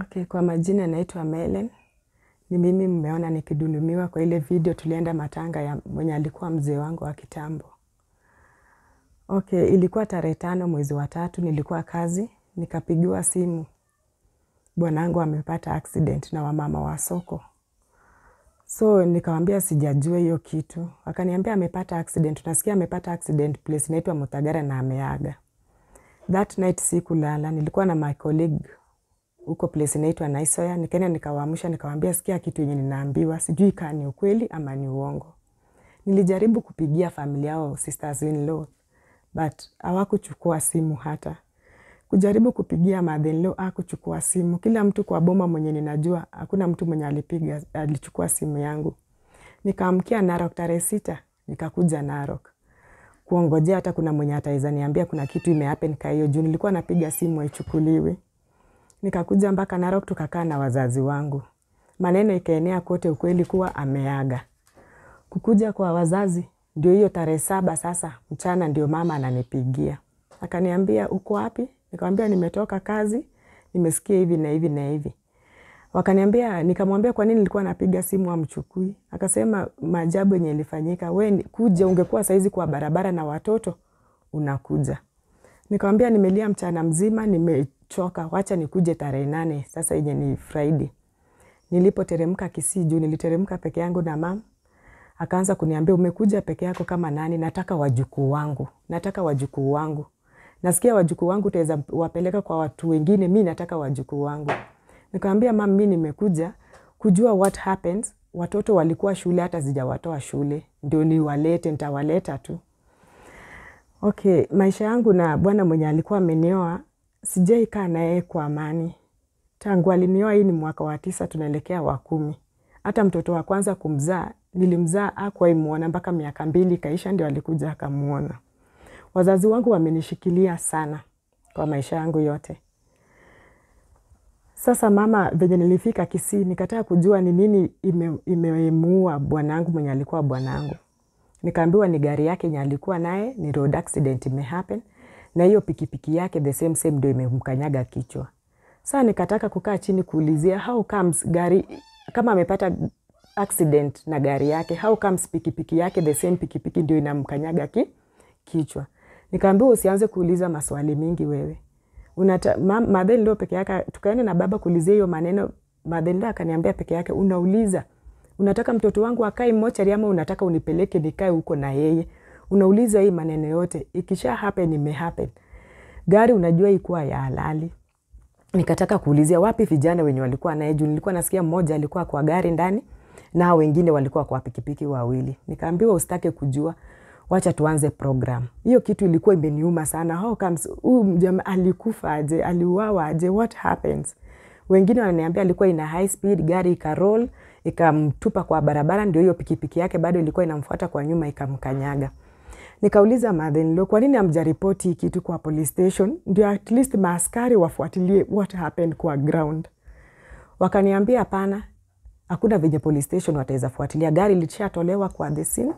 Okay, kwa majina naitwa Melen. Ni mimi mmeona nikidhulumiwa kwa ile video tulienda matanga ya mwenye alikuwa mzee wangu wa kitambo. Okay, ilikuwa tarehe 5 mwezi wa 3, nilikuwa kazi, nikapigiwa simu. Bwanangu amepata accident na wamama wa soko. So nikamwambia sijajua hiyo kitu. Akaniambia amepata accident, tunasikia amepata accident place inaitwa Mutagara na ameaga. That night sikulala, nilikuwa na my colleague huko place inaitwa Naisoya. Nikaenda nikawaamsha, nikamwambia sikia kitu yenye ninaambiwa, sijui kama ni ukweli ama ni uongo. Nilijaribu kupigia familia yao, sisters in law, but hawakuchukua simu hata. Kujaribu kupigia mother in law hakuchukua simu. Kila mtu kwa boma mwenye ninajua, hakuna mtu mwenye alichukua simu yangu. Nikaamkia Narok tarehe 6, nikakuja Narok. Kuongojea hata kuna mwenye ataweza niambia kuna kitu imehappen kwa hiyo juu nilikuwa napiga simu haichukuliwi. Nikakuja mpaka Narok tukakaa na wazazi wangu. Maneno ikaenea kote ukweli kuwa ameaga. Kukuja kwa wazazi, ndio hiyo tarehe 7 sasa, mchana ndio mama ananipigia. Akaniambia uko wapi? Nikamwambia nimetoka kazi, nimesikia hivi na hivi na hivi. Wakaniambia, nikamwambia kwa nini nilikuwa napiga simu hamchukui? Akasema maajabu yenye ilifanyika, wewe kuja ungekuwa saizi kwa barabara na watoto, unakuja. Nikamwambia nimelia mchana mzima, nimechoka, wacha nikuje tarehe 8, sasa yenye ni Friday. Nilipoteremka Kisii juu, niliteremka peke yangu na mama. Akaanza kuniambia umekuja peke yako kama nani? Nataka wajukuu wangu. Nataka wajukuu wangu. Nasikia wajukuu wangu utaweza wapeleka kwa watu wengine, mimi nataka wajukuu wangu. Nikamwambia mama mimi nimekuja kujua what happens. Watoto walikuwa shule hata sijawatoa shule. Ndio niwalete, nitawaleta tu. Okay, maisha yangu na bwana mwenye alikuwa amenioa, sijai kaa na yeye kwa amani. Tangu alinioa hii ni mwaka wa 9 tunaelekea wa 10. Hata mtoto wa kwanza kumzaa, nilimzaa hakuwahi muona mpaka miaka 2 kaisha ndio alikuja akamuona. Wazazi wangu wamenishikilia sana kwa maisha yangu yote. Sasa mama venye nilifika Kisii, nikataka kujua ni nini imemuua bwanangu mwenye alikuwa bwanangu. Nikaambiwa ni gari yake yenye alikuwa naye, ni road accident imehappen, na hiyo pikipiki yake the same ndio imemkanyaga kichwa. Sasa nikataka kukaa chini kuulizia how comes gari kama amepata accident na gari yake, how comes pikipiki yake the same pikipiki ndio inamkanyaga kichwa. Nikaambiwa usianze kuuliza maswali mingi wewe. Mother ndio peke yake, tukaenda na baba kuulizia hiyo maneno. Mother ndio akaniambia peke yake unauliza. Unataka mtoto wangu akae mochari ama unataka unipeleke nikae huko na yeye? Unauliza hii maneno yote. Ikisha happen imehappen. Gari unajua ilikuwa ya halali. Nikataka kuulizia wapi vijana wenye walikuwa naye juu nilikuwa nasikia mmoja alikuwa kwa gari ndani na wengine walikuwa kwa pikipiki wawili. Nikaambiwa usitake kujua, wacha tuanze program. Hiyo kitu ilikuwa imeniuma sana. How comes jamaa alikufa aje, aliuawa aje, what happens? Wengine wananiambia alikuwa ina high speed, gari ikaroll, ikamtupa kwa barabara, ndio hiyo pikipiki yake bado ilikuwa inamfuata kwa nyuma ikamkanyaga. Nikauliza mother in law, kwa nini hamjaripoti kitu kwa police station? Ndio at least maaskari wafuatilie what happened kwa ground. Wakaniambia hapana, hakuna venye police station wataweza fuatilia. Gari lilishatolewa kwa the scene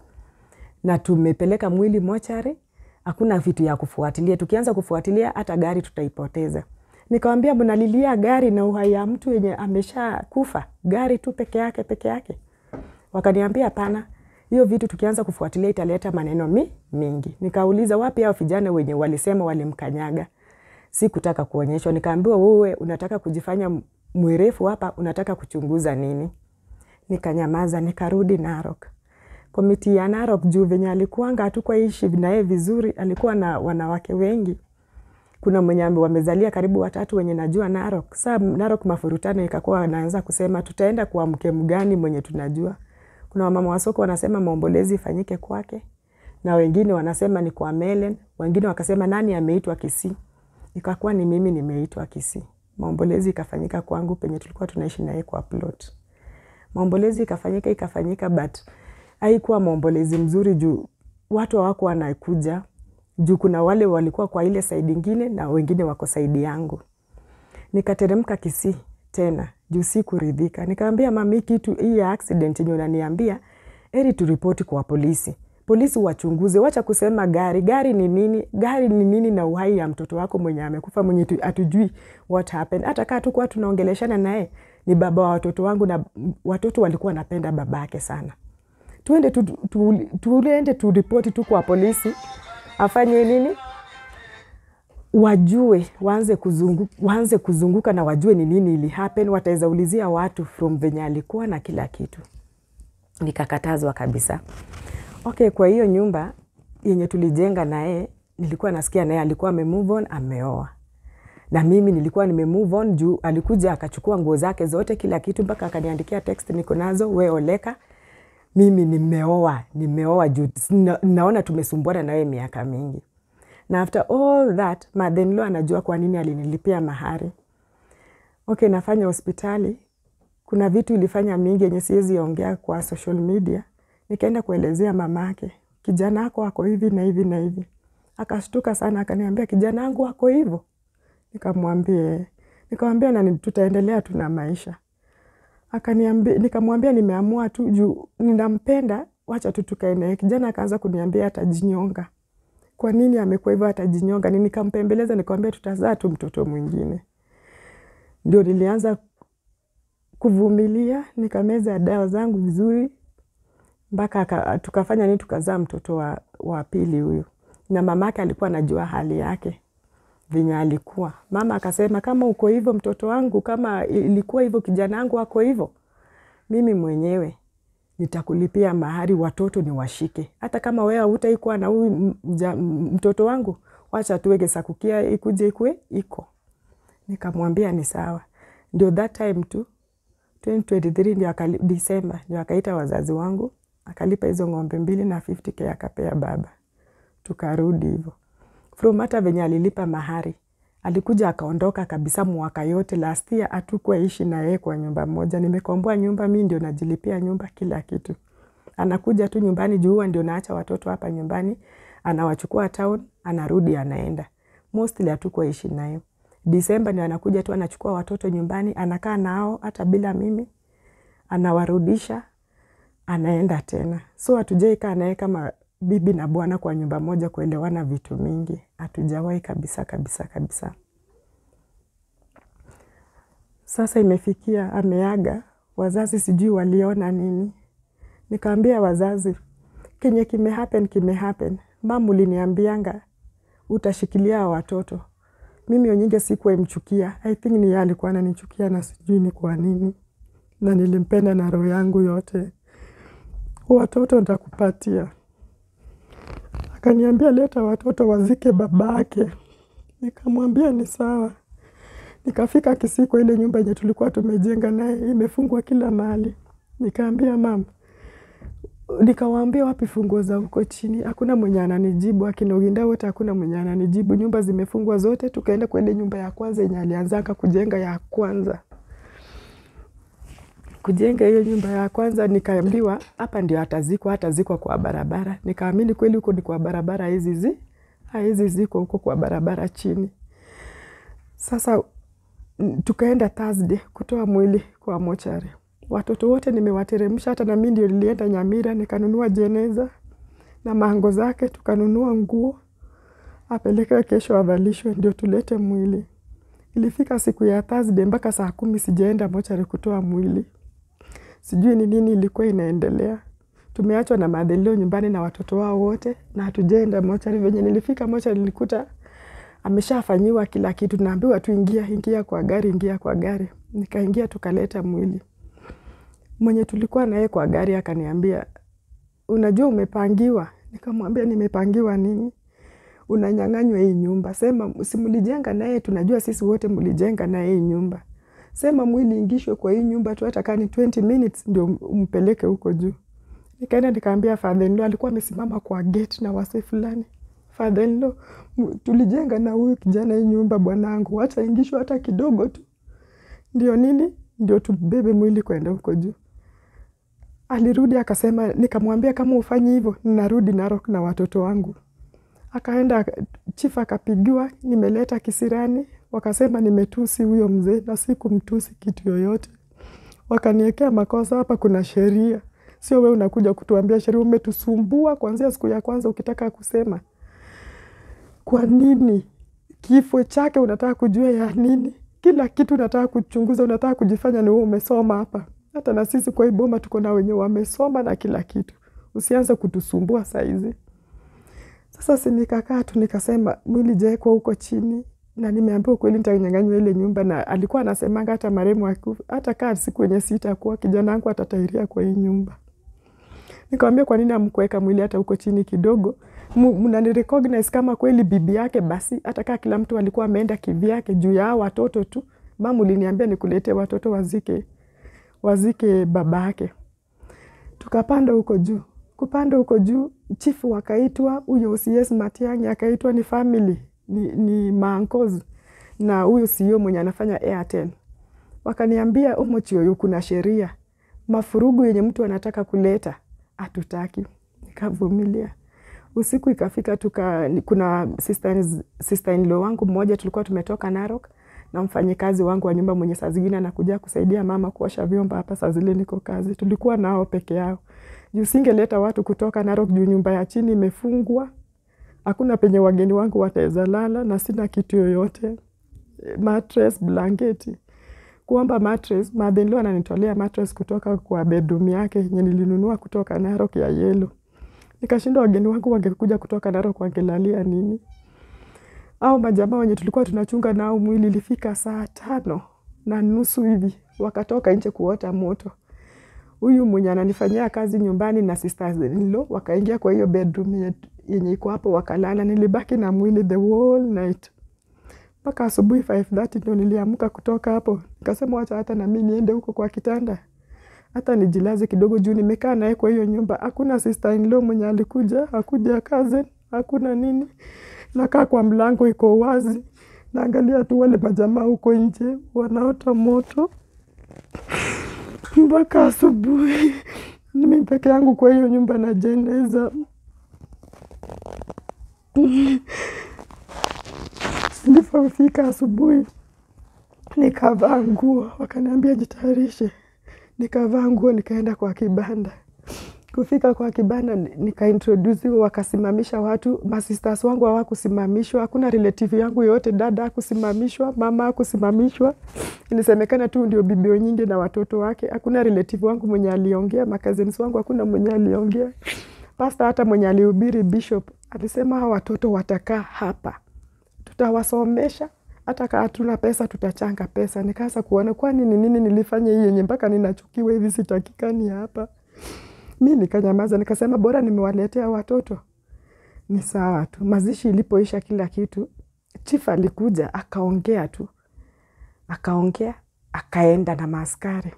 na tumepeleka mwili mochari, hakuna vitu ya kufuatilia. Tukianza kufuatilia hata gari tutaipoteza. Nikamwambia mnalilia gari na uhai ya mtu yenye amesha kufa, gari tu peke yake. Wakaniambia hapana, hiyo vitu tukianza kufuatilia italeta maneno mingi. Nikauliza wapi hao vijana wenye walisema walimkanyaga? Sikutaka kuonyeshwa. Nikaambiwa wewe unataka kujifanya mwerefu hapa, unataka kuchunguza nini? Nikanyamaza, nikarudi Narok. Komiti ya Narok juu venye alikuanga hatukuwa ishi na yeye vizuri, alikuwa na wanawake wengi. Kuna mwenye wamezalia karibu 3 wenye najua Narok. Sasa Narok mafurutano ikakuwa anaanza kusema tutaenda kwa mke mgani mwenye tunajua. Kuna wamama wa soko wanasema maombolezi ifanyike kwake, na wengine wanasema ni kwa Melen, wengine wakasema nani ameitwa Kisii. Ikakuwa ni mimi nimeitwa Kisii. Maombolezi ikafanyika kwangu penye tulikuwa tunaishi naye kwa plot. Maombolezi ikafanyika but haikuwa maombolezi mzuri juu watu hawako wanakuja. Juu kuna wale walikuwa kwa ile side nyingine na wengine wako side yangu. Nikateremka Kisii tena juu sikuridhika. Nikamwambia mami kitu hii accident yenye unaniambia eri turipoti kwa polisi. polisi wachunguze, wacha kusema gari ni nini, gari ni nini na uhai ya mtoto wako mwenye amekufa, mwenye atujui what happened. Hata kaa tukua tunaongeleshana naye, ni baba wa watoto wangu na watoto walikuwa napenda babake sana. Tuende turipoti tu kwa polisi, afanye nini, wajue, waanze kuzunguka na wajue ni nini ili happen, wataweza ulizia watu from venye alikuwa na kila kitu. Nikakatazwa kabisa. Okay, kwa hiyo nyumba yenye tulijenga naye, nilikuwa nasikia naye alikuwa ame-move on, ameoa. Na mimi nilikuwa nime-move on juu alikuja akachukua nguo zake zote kila kitu mpaka akaniandikia text niko nazo, we oleka. Mimi nimeoa juu naona tumesumbuana nawe miaka mingi. Na after all that, mother-in-law anajua kwa nini alinilipia mahari. Okay, nafanya hospitali. Kuna vitu ilifanya mingi yenye siwezi ongea kwa social media. Nikaenda kuelezea mamake, kijana wako ako hivi na hivi na hivi. Akashtuka sana, akaniambia kijana wangu wako hivyo. Nikamwambia na tutaendelea tu na maisha. Nikamwambia nimeamua tu juu ninampenda, wacha tu tukae naye. Kijana akaanza kuniambia atajinyonga. Kwa nini amekuwa hivyo atajinyonga? Nikampembeleza nikamwambia tutazaa tu mtoto mwingine. Ndio nilianza kuvumilia, nikameza dawa zangu vizuri mpaka tukafanya nini, tukazaa mtoto wa pili huyo. Na mamake alikuwa anajua hali yake venye alikuwa. Mama akasema kama uko hivyo mtoto wangu, kama ilikuwa hivyo kijana wangu wako hivyo, mimi mwenyewe nitakulipia mahari, watoto ni washike. Hata kama wewe hutaikuwa na huyu mtoto wangu, wacha tuweke sakukia ikuje ikue iko. Nikamwambia ni sawa. Ndio that time tu 2023 ndio December ndio akaita wazazi wangu, akalipa hizo ng'ombe 2 na 50k akapea baba. Tukarudi hivyo. From hata venye alilipa mahari, alikuja akaondoka kabisa mwaka yote. Last year hatukuwa ishi na yeye kwa nyumba moja. Nimekomboa nyumba, mimi ndio najilipia nyumba kila kitu. Anakuja tu nyumbani juu ndio naacha watoto hapa nyumbani, anawachukua town, anarudi anaenda. Mostly hatukuwa ishi naye. December ndio anakuja tu anachukua watoto nyumbani, anakaa nao hata bila mimi, anawarudisha, anaenda tena. So hatujai kaa naye kama bibi na bwana kwa nyumba moja kuelewana vitu mingi. Hatujawahi kabisa kabisa kabisa. Sasa imefikia ameaga, wazazi sijui waliona nini. Nikaambia wazazi, kenye kimehappen. Mama uliniambianga utashikilia watoto. Mimi onyinge sikuwa imchukia. I think ni yeye alikuwa ananichukia na sijui ni kwa nini. Na nilimpenda na roho yangu yote. Watoto nitakupatia. Akaniambia leta watoto wazike babake. Nikamwambia ni sawa. Nikafika Kisii ile nyumba yenye tulikuwa tumejenga naye imefungwa kila mahali. Nikaambia mama, nikawaambia wapi funguo za huko chini. Hakuna mwenye ananijibu, akina Oginda wote hakuna mwenye ananijibu. Nyumba zimefungwa zote. Tukaenda kwa ile nyumba ya kwanza yenye alianzaka kujenga ya kwanza. Kujenga hiyo nyumba ya kwanza nikaambiwa hapa ndio hatazikwa kwa barabara. Nikaamini kweli huko ni kwa barabara hizi ziko huko kwa barabara chini. Sasa tukaenda Thursday kutoa mwili kwa mochari. Watoto wote nimewateremsha, hata na mimi ndio nilienda Nyamira nikanunua jeneza na mango zake, tukanunua nguo apeleke kesho avalishwe ndio tulete mwili. Ilifika siku ya Thursday mpaka saa 10 sijaenda mochari kutoa mwili. Sijui ni nini ilikuwa inaendelea. Tumeachwa na mother-in-law nyumbani na watoto wao wote na hatujaenda mochari. Venye nilifika mochari nilikuta ameshafanyiwa kila kitu. Naambiwa tu ingia kwa gari. Nikaingia tukaleta mwili. Mwenye tulikuwa naye kwa gari akaniambia, unajua umepangiwa? Nikamwambia nimepangiwa nini? Unanyang'anywa hii nyumba. Sema si mlijenga naye, tunajua sisi wote mlijenga na hii nyumba. Sema mwili ingishwe kwa hii nyumba tu hata kani 20 minutes ndio umpeleke huko juu. Nikaenda nikaambia father-in-law, alikuwa amesimama kwa gate na wase fulani. Father-in-law, tulijenga na huyu kijana hii nyumba bwanangu, acha ingishwe hata kidogo tu. Ndio nini? Ndio tubebe mwili kwenda huko juu. Alirudi akasema, nikamwambia kama ufanyi hivyo ninarudi Narok na watoto wangu. Akaenda chief akapigiwa, nimeleta kisirani, wakasema nimetusi huyo mzee na sikumtusi kitu yoyote. Wakaniwekea makosa, hapa kuna sheria. Sio wewe unakuja kutuambia sheria. Umetusumbua kuanzia siku ya kwanza ukitaka kusema. Kwa nini? Kifo chake unataka kujua ya nini? Kila kitu unataka kuchunguza, unataka kujifanya ni wewe umesoma hapa. Hata na sisi kwa Iboma tuko na wenye wamesoma na kila kitu. Usianze kutusumbua saizi. Sasa si nikakaa tu nikasema mwili jaekwa huko chini na nimeambiwa kweli nitanyang'anywa ile nyumba, na alikuwa anasemanga hata marehemu akufa hata kaa siku yenye sitakuwa kijana wangu atatairia kwa hii nyumba. Nikamwambia kwa nini hamkuweka mwili hata huko chini kidogo? Mnani recognize kama kweli bibi yake, basi hata kaa kila mtu alikuwa ameenda kivyake juu ya watoto tu. Mama uliniambia nikuletee watoto wazike babake. Tukapanda huko juu. Kupanda huko juu, chifu wakaitwa, huyo CS Matiang'i akaitwa, ni family, ni maankozi, na huyo CEO mwenye anafanya Airtel. Wakaniambia Omochioyo kuna sheria. Mafurugu yenye mtu anataka kuleta, hatutaki. Nikavumilia. Usiku ikafika kuna sister-in-law wangu mmoja tulikuwa tumetoka Narok, na mfanyikazi wangu wa nyumba mwenye saa zingine anakuja kusaidia mama kuosha vyombo hapa saa zile niko kazi. Tulikuwa nao peke yao. Juu singeleta watu kutoka Narok juu nyumba ya chini imefungwa. Hakuna penye wageni wangu wataweza lala na sina kitu yoyote. Mattress, blanketi. Kuomba mattress, mother-in-law ananitolea mattress kutoka kwa bedroom yake yenye nilinunua kutoka Narok ya yellow. Nikashindwa wageni wangu wangekuja kutoka Narok wangelalia nini? Au majamaa wenye tulikuwa tunachunga nao mwili ilifika saa 5:30 hivi wakatoka nje kuota moto. Huyu mwenye ananifanyia kazi nyumbani na sisters-in-law wakaingia kwa hiyo bedroom yenye iko hapo wakalala. Nilibaki na mwili the whole night. Mpaka asubuhi 5:30 ndio niliamka kutoka hapo. Nikasema wacha hata na mimi niende huko kwa kitanda. Hata nijilaze kidogo juu nimekaa naye kwa hiyo nyumba. Hakuna sister-in-law mwenye alikuja, hakuja cousin, hakuna nini. Nakaa kwa mlango iko wazi. Naangalia tu wale majamaa huko nje wanaota moto. Mpaka asubuhi mimi peke yangu kwa hiyo nyumba na jeneza. Nilipofika asubuhi nikavaa nguo, wakaniambia jitayarishe. Nikavaa nguo nikaenda kwa kibanda. Kufika kwa kibanda nikaintroduce, wakasimamisha watu. Masisters wangu hawakusimamishwa, hakuna relative yangu yote, dada hakusimamishwa, mama hakusimamishwa. Ilisemekana tu ndio bibi nyingi na watoto wake. Hakuna relative wangu mwenye aliongea, cousins wangu hakuna mwenye aliongea. Pastor hata mwenye alihubiri bishop alisema hawa watoto watakaa hapa. Tutawasomesha, hata kama hatuna pesa tutachanga pesa. Nikaanza kuona kwa nini nilifanya hii yenye mpaka ninachukiwa hivi sitakikani hapa. Mimi nikanyamaza, nikasema bora nimewaletea watoto. Ni sawa tu. Mazishi ilipoisha kila kitu, chief alikuja akaongea tu. Akaongea, akaenda na maaskari.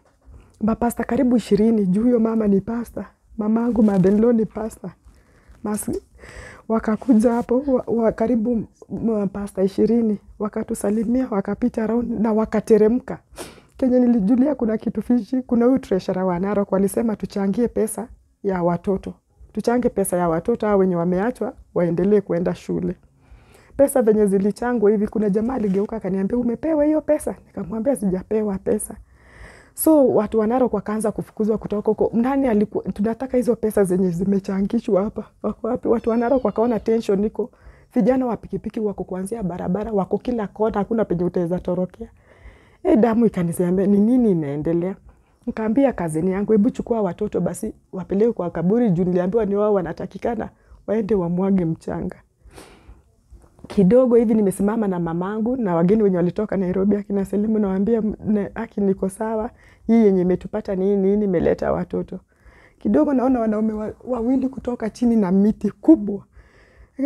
Mapasta karibu 20, juu huyo mama ni pasta. Mamangu mother-in-law ni pasta. Wakakuja hapo, karibu pasta 20, wakatusalimia, wakapita round na wakateremka. Kenye nilijulia kuna kitu fishi, kuna huyu treasurer wa Narok walisema tuchangie pesa ya watoto. Tuchange pesa ya watoto hao wenye wameachwa waendelee kuenda shule. Pesa venye zilichangwa hivi, kuna jamaa aligeuka akaniambia umepewa hiyo pesa? Nikamwambia sijapewa pesa. So watu wa Narok wakaanza kufukuzwa kutoka huko. Nani alikuwa tunataka hizo pesa zenye zimechangishwa hapa? Wako wapi? Watu wa Narok wakaona tension iko. Vijana wa pikipiki wako kuanzia barabara, wako kila kona, hakuna penye utaweza torokea. Damu ikaniambia ni nini inaendelea? Nikaambia kazini yangu hebu chukua watoto basi wapeleke kwa kaburi juu niliambiwa ni wao wanatakikana waende wamwage mchanga. Kidogo hivi nimesimama na mamangu na wageni wenye walitoka Nairobi akina Selimu, nawaambia aki niko sawa, hii yenye imetupata nini nimeleta watoto. Kidogo naona wanaume wawili kutoka chini na miti kubwa.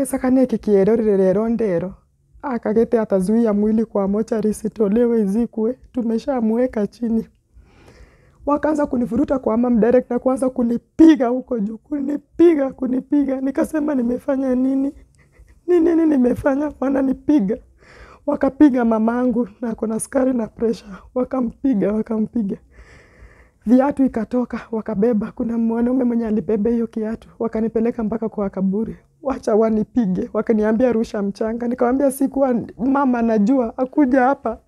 Sakane kikierorero ndero. Akagete atazuia mwili kwa mochari sitolewe izikwe, tumeshamweka chini. Wakaanza kunifuruta kwa mama direct na kuanza kunipiga huko juu, kunipiga. Nikasema nimefanya nini? Nini nimefanya? Wananipiga. Wakapiga mamangu na kuna sukari na pressure. Wakampiga. Viatu ikatoka, wakabeba. Kuna mwanaume mwenye alibeba hiyo kiatu. Wakanipeleka mpaka kwa kaburi. Wacha wanipige. Wakaniambia rusha mchanga. Nikamwambia sikuwa mama najua akuja hapa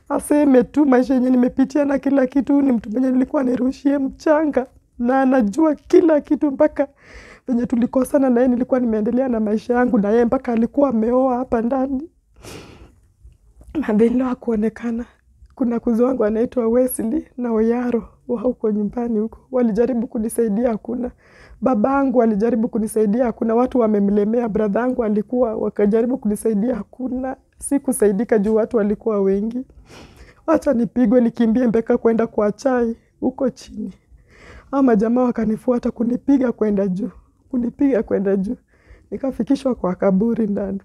aseme tu maisha yenye nimepitia na kila kitu, ni mtu mwenye nilikuwa nirushie mchanga. na anajua kila kitu, mpaka venye tulikosana na yeye nilikuwa nimeendelea na maisha yangu na yeye, mpaka alikuwa ameoa hapa ndani. Mother-in-law hakuonekana. Kuna kuzo wangu anaitwa Wesley na Oyaro wa huko nyumbani huko, walijaribu kunisaidia, hakuna. Babangu alijaribu kunisaidia, hakuna. Watu wamemlemea. Brother yangu alikuwa, wakajaribu kunisaidia, hakuna. Sikusaidika juu watu walikuwa wengi. Wacha nipigwe nikimbie mpaka kwenda kwa chai huko chini. Ama jamaa wakanifuata kunipiga kwenda juu, kunipiga kwenda juu. Nikafikishwa kwa kaburi ndani.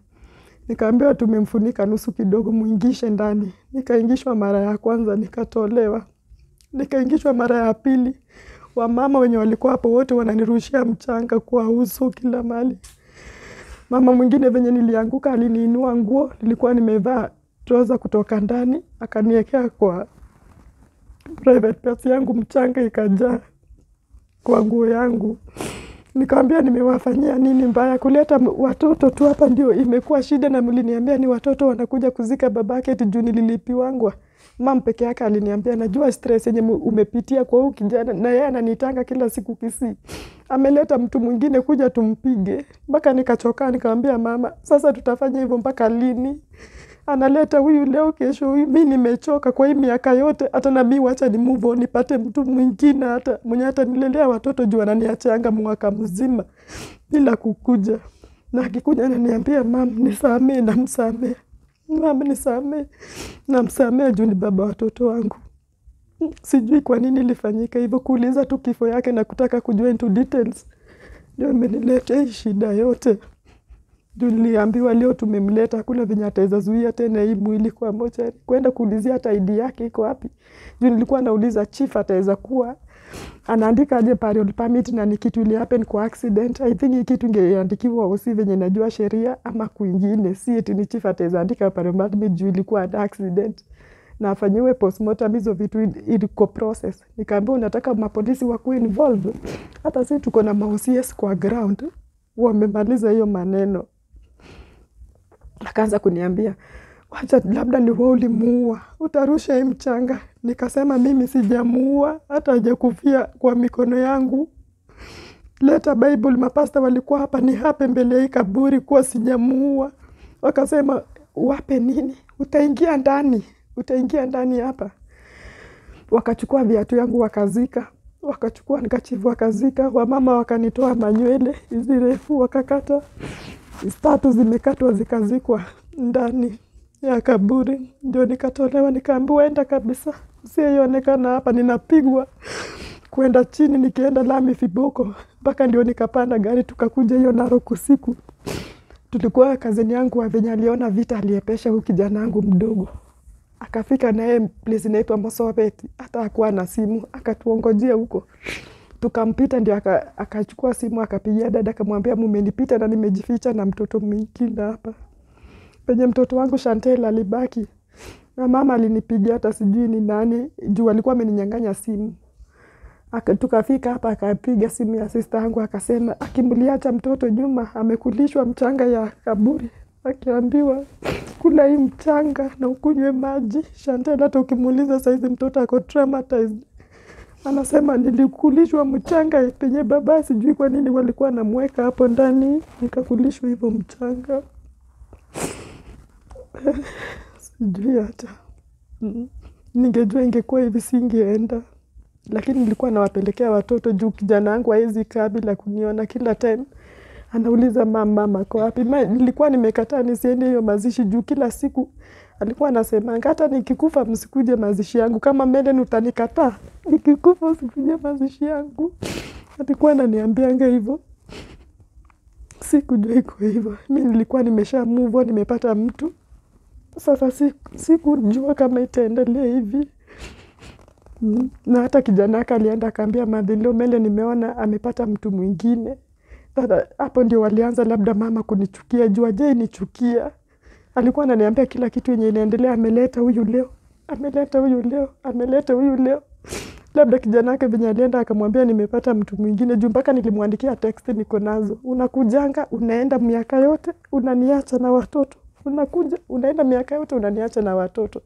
Nikaambiwa tumemfunika nusu kidogo, muingishe ndani. Nikaingishwa mara ya kwanza, nikatolewa. Nikaingishwa mara ya pili. Wamama wenye walikuwa hapo wote wananirushia mchanga kwa uso kila mali. Mama mwingine venye nilianguka aliniinua nguo, nilikuwa nimevaa trouser kutoka ndani, akaniwekea kwa private parts yangu, mchanga ikajaa kwa nguo yangu. Nikamwambia nimewafanyia nini mbaya? Kuleta watoto tu hapa ndio imekuwa shida, na mliniambia ni watoto wanakuja kuzika babake eti juu nililipiwangwa. Mama peke yake aliniambia najua stress yenye umepitia kwa huyu kijana, na yeye ananitanga kila siku Kisii. Ameleta mtu mwingine kuja tumpige. Mpaka nikachoka, nikamwambia mama, sasa tutafanya hivyo mpaka lini? Analeta huyu leo, kesho huyu. Mimi nimechoka kwa hii miaka yote, hata na mimi wacha ni move on, nipate mtu mwingine hata mwenye hata nilelea watoto juu ananiachanga mwaka mzima bila kukuja. Na akikuja ananiambia mama nisamee, na msamee. Mama nisamee, na msamee juu ni baba watoto wangu. Sijui kwa nini ilifanyika hivyo, kuuliza tu kifo yake na kutaka kujua into details. Ndio imenileta shida yote. Juu niliambiwa leo tumemleta, hakuna venye ataweza zuia tena hii mwili kwa mochari. Kwenda kuulizia hata ID yake iko wapi. Juu nilikuwa nauliza chief ataweza kuwa anaandika aje burial permit na ni kitu ili happen kwa accident. I think hii kitu ingeandikiwa usi venye najua sheria ama kwingine. Si eti ni chief ataweza andika burial permit juu ilikuwa an accident. Na afanyiwe postmortem, hizo vitu iliko process. Nikaambiwa unataka mapolisi wakuwe involved. Hata sisi tuko na ma-OCS kwa ground. Wamemaliza hiyo maneno. Akaanza kuniambia, wacha labda ni wewe ulimuua, utarusha hii mchanga. Nikasema mimi sijamuua, hata hajakufia kwa mikono yangu. Leta Bible, mapasta walikuwa hapa ni hape mbele ya hii kaburi kuwa sijamuua. Wakasema, wape nini? Utaingia ndani, utaingia ndani hapa. Wakachukua viatu yangu wakazika. Wakachukua nikachivu wakazika. Wamama wakanitoa manywele, hizi refu wakakata. Tatu zimekatwa zikazikwa ndani ya kaburi. Ndio nikatolewa, nikaambiwa enda kabisa, usionekana hapa. Ninapigwa kwenda chini, nikienda lami viboko. Mpaka ndio nikapanda gari tukakuja hiyo Narok usiku. Tulikuwa kazini yangu wa venye aliona vita, aliepesha huyu kijana wangu mdogo. Akafika naye place inaitwa Mosopeti, hata hakuwa na simu, akatuongojea huko. Tukampita, ndio akachukua simu akapigia dada, akamwambia mmenipita na nimejificha na mtoto mwingine hapa. Penye mtoto wangu Chantel alibaki. Na mama alinipigia hata sijui ni nani, juu alikuwa ameninyang'anya simu. Tukafika hapa akapiga simu ya sister yangu akasema akimliacha mtoto nyuma amekulishwa mchanga ya kaburi. Akiambiwa kula hii mchanga na ukunywe maji. Chantel hata ukimuuliza saizi mtoto ako traumatized. Anasema nilikulishwa mchanga penye baba, sijui kwa nini walikuwa namweka hapo ndani, nikakulishwa hivyo mchanga. Sijui hata. Ningejua ingekuwa hivi singeenda. Lakini nilikuwa nawapelekea watoto juu kijana wangu hawezi kaa bila kuniona kila time. Anauliza mama kwa wapi? Nilikuwa nimekataa nisiende hiyo mazishi juu kila siku alikuwa anasema hata nikikufa msikuje mazishi yangu, kama Melen utanikataa, nikikufa usikuje mazishi yangu. Alikuwa ananiambianga hivyo. Sikujua iko hivyo. Mimi nilikuwa nimesha move on, nimepata mtu. Sasa sikujua kama itaendelea hivi. Na hata kijana wake alienda akaambia Mother-in-law, Melen nimeona amepata mtu mwingine. Sasa hapo ndio walianza labda mama kunichukia, jua je nichukia. Alikuwa ananiambia kila kitu yenye inaendelea, ameleta huyu leo, ameleta huyu leo, ameleta huyu leo. Labda kijana wake venye alienda akamwambia nimepata mtu mwingine, juu mpaka nilimwandikia text niko nazo. Unakujanga, unaenda miaka yote, unaniacha na watoto. Unakuja, unaenda miaka yote, unaniacha na watoto.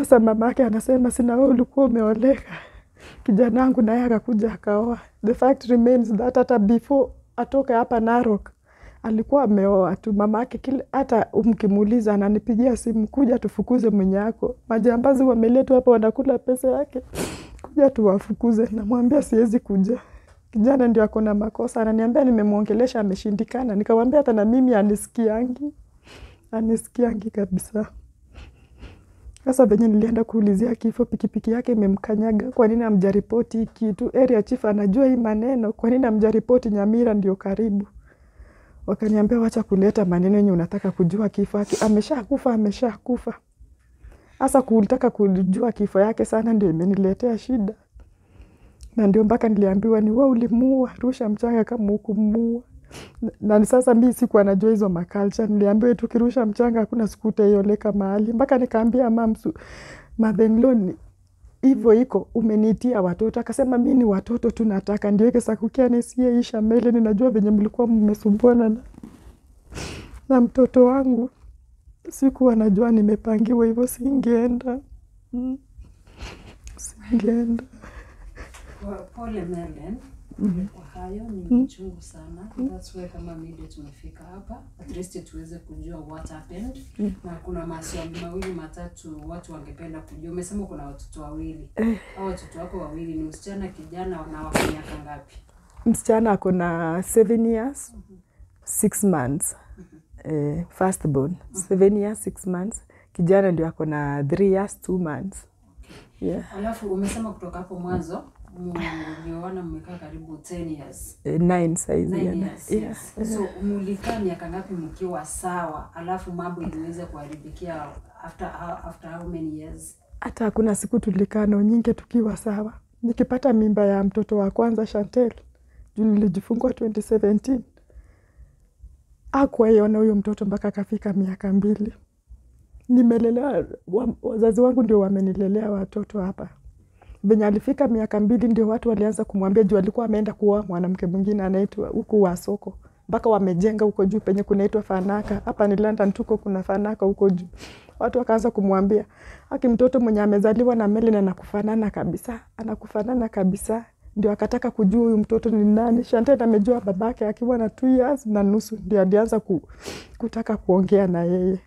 Sasa mamake anasema sina wewe ulikuwa umeoleka. Kijana wangu naye akakuja akaoa. The fact remains that hata before atoke hapa Narok alikuwa ameoa tu. Mamake kile hata mkimuuliza ananipigia simu, kuja tufukuze mwenye yako. Majambazi wameletwa hapa wanakula pesa yake. Kuja tuwafukuze. Namwambia siwezi kuja. Kijana ndio ako na makosa. Ananiambia nimemuongelesha ameshindikana. Nikamwambia hata na mimi anisikiangi. Anisikiangi kabisa. Sasa venye nilienda kuulizia kifo, pikipiki yake imemkanyaga. Kwa nini hamjaripoti kitu? Area chief anajua hii maneno. Kwa nini hamjaripoti? Nyamira ndio karibu. Wakaniambia wacha kuleta maneno yenye unataka kujua kifo yake. Ameshakufa. Sasa kutaka kujua kifo yake sana ndio imeniletea shida. Na ndio mpaka niliambiwa ni wewe ulimuua, rusha mchanga kama hukumuua. Na sasa mimi sikuwa najua hizo maculture. Niliambiwa tukirusha mchanga hakuna siku utaioleka mahali. Mpaka nikaambia mamsu madhenloni hivyo iko umenitia watoto. Akasema mimi ni watoto tunataka ndio yake sakukia nisiyeisha mbele. Ninajua venye mlikuwa mmesumbuana na mtoto wangu. Sikuwa najua nimepangiwa hivyo, singeenda. Singeenda. Pole Merlin. Kwa hayo ni mchungu sana. That's why kama media tumefika hapa. At least tuweze kujua what happened. Na kuna maswali mawili matatu watu wangependa kujua. Umesema kuna watoto wawili. Hao watoto wako wawili ni msichana kijana na wako miaka ngapi? Msichana ako na 7 years, 6 months. First born. 7 years, 6 months. Kijana ndio ako na 3 years, 2 months. Yeah. Alafu umesema kutoka hapo mwanzo mlioana mmekaa karibu 10 years. 9 size. 9 years. Yes. So mulikaa miaka ngapi mkiwa sawa? Alafu mambo iliweza kuharibikia after how many years? Hata hakuna siku tulikaa na nyingi tukiwa sawa. Nikipata mimba ya mtoto wa kwanza Chantel, nilijifungua 2017. Hakuwaona huyo mtoto mpaka akafika miaka 2. Nimelelea wazazi wangu ndio wamenilelea watoto hapa. Venye alifika miaka 2 ndio watu walianza kumwambia juu alikuwa ameenda kuoa mwanamke mwingine anaitwa huko wa soko. Mpaka wamejenga huko juu penye kunaitwa Fanaka. Hapa ni London tuko kuna Fanaka huko juu. Watu wakaanza kumwambia, "Haki mtoto mwenye amezaliwa na Merlin anakufanana kabisa. Anakufanana kabisa." Ndio akataka kujua huyu mtoto ni nani. Chantel amejua babake akiwa na 2 years na nusu ndio alianza kutaka kuongea na yeye.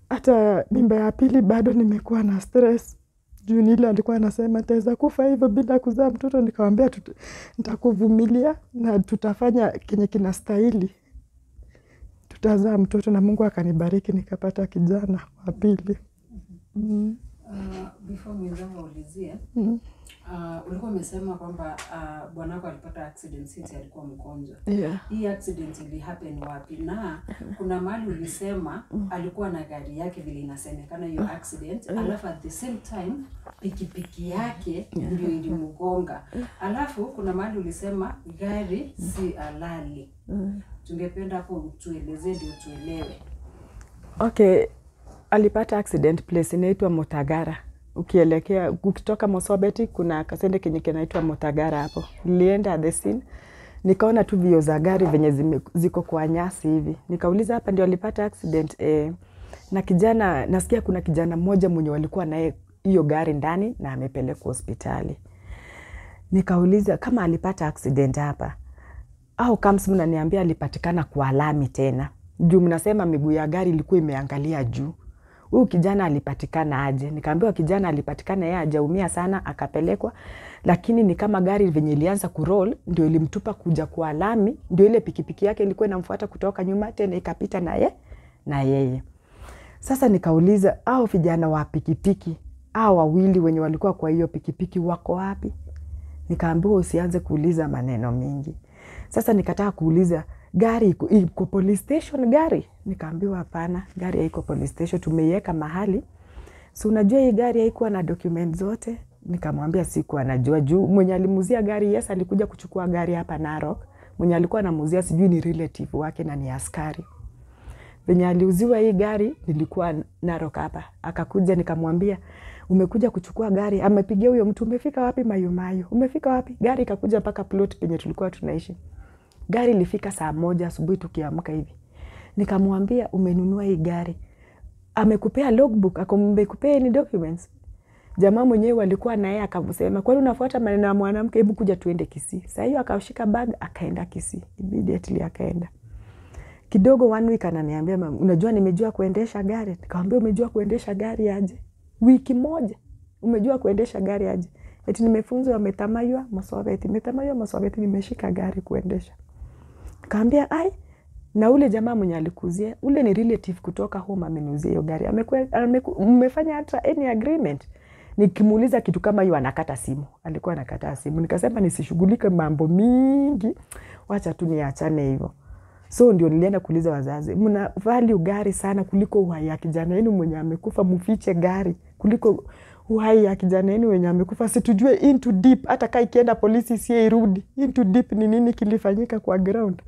Hata mimba ya pili bado nimekuwa na stress. Juu ile alikuwa anasema taweza kufa hivyo bila kuzaa mtoto. Nikamwambia nitakuvumilia na tutafanya kenye kinastahili. Tutazaa mtoto na Mungu akanibariki nikapata kijana wa pili. Before mwenzangu aulizie, ulikuwa umesema kwamba bwanako alipata accident since alikuwa mgonjwa. Yeah. Hii accident ili happen wapi? Na kuna mahali ulisema alikuwa na gari yake vile inasemekana hiyo accident, alafu at the same time pikipiki yake ndio ilimgonga. Alafu kuna mahali ulisema gari si halali. Tungependa hapo tueleze ndio tuelewe. Okay, alipata accident place inaitwa Motagara. Ukielekea ukitoka Mosobeti kuna kasende kenye kinaitwa Motagara hapo. Nilienda the scene. Nikaona tu vio za gari venye ziko kwa nyasi hivi. Nikauliza hapa ndio alipata accident. Na kijana nasikia kuna kijana mmoja mwenye walikuwa naye hiyo gari ndani na amepelekwa hospitali. Nikauliza kama alipata accident hapa au kama mnaniambia alipatikana kwa lami tena. Juu mnasema miguu ya gari ilikuwa imeangalia juu. Huyu kijana alipatikana aje? Nikaambiwa kijana alipatikana yeye hajaumia sana akapelekwa, lakini ni kama gari venye ilianza kuroll ndio ilimtupa kuja kwa lami, ndio ile pikipiki yake ilikuwa inamfuata kutoka nyuma tena ikapita na yeye. Sasa nikauliza hao vijana wa pikipiki, hao wawili wenye walikuwa kwa hiyo pikipiki wako wapi? Nikaambiwa usianze kuuliza maneno mingi. Sasa nikataka kuuliza gari iko police station gari? Nikaambiwa hapana, gari haiko police station, tumeiweka mahali. So unajua hii gari haikuwa na document zote. Nikamwambia siku anajua juu mwenye alimuzia gari yes alikuja kuchukua gari hapa Narok. Mwenye alikuwa anamuzia sijui ni relative wake na ni askari. Venye aliuziwa hii gari nilikuwa Narok hapa. Akakuja nikamwambia umekuja kuchukua gari, amepigia huyo mtu umefika wapi Mayumayu? Umefika wapi? Gari ikakuja mpaka plot penye tulikuwa tunaishi. Gari ilifika saa 1 asubuhi tukiamka hivi. Nikamwambia umenunua hii gari. amekupea logbook, amekupea ni documents. Jamaa mwenyewe alikuwa na yeye akamsema, kwani unafuata maneno ya mwanamke, hebu kuja tuende Kisii. Sasa hiyo akashika bag akaenda Kisii. Immediately akaenda. Kidogo 1 week ananiambia, unajua nimejua kuendesha gari. Nikamwambia umejua kuendesha gari aje? Wiki moja umejua kuendesha gari aje? Eti nimefunzwa Metamaywa Masovet. Metamaywa Masovet nimeshika gari kuendesha. Nikamwambia ai, na ule jamaa mwenye alikuzia, ule ni relative kutoka home amenuzia hiyo gari. Mmefanya hata any agreement? Nikimuuliza kitu kama hiyo anakata simu. Alikuwa anakata simu. Nikasema nisishughulike mambo mingi. Wacha tu niachane hivyo. So ndio nilienda kuuliza wazazi, mna value gari sana kuliko uhai ya kijana yenu mwenye amekufa, mfiche gari kuliko uhai ya kijana yenu mwenye amekufa. Situjue into deep, hata kai kienda polisi sie irudi. Into deep ni nini kilifanyika kwa ground.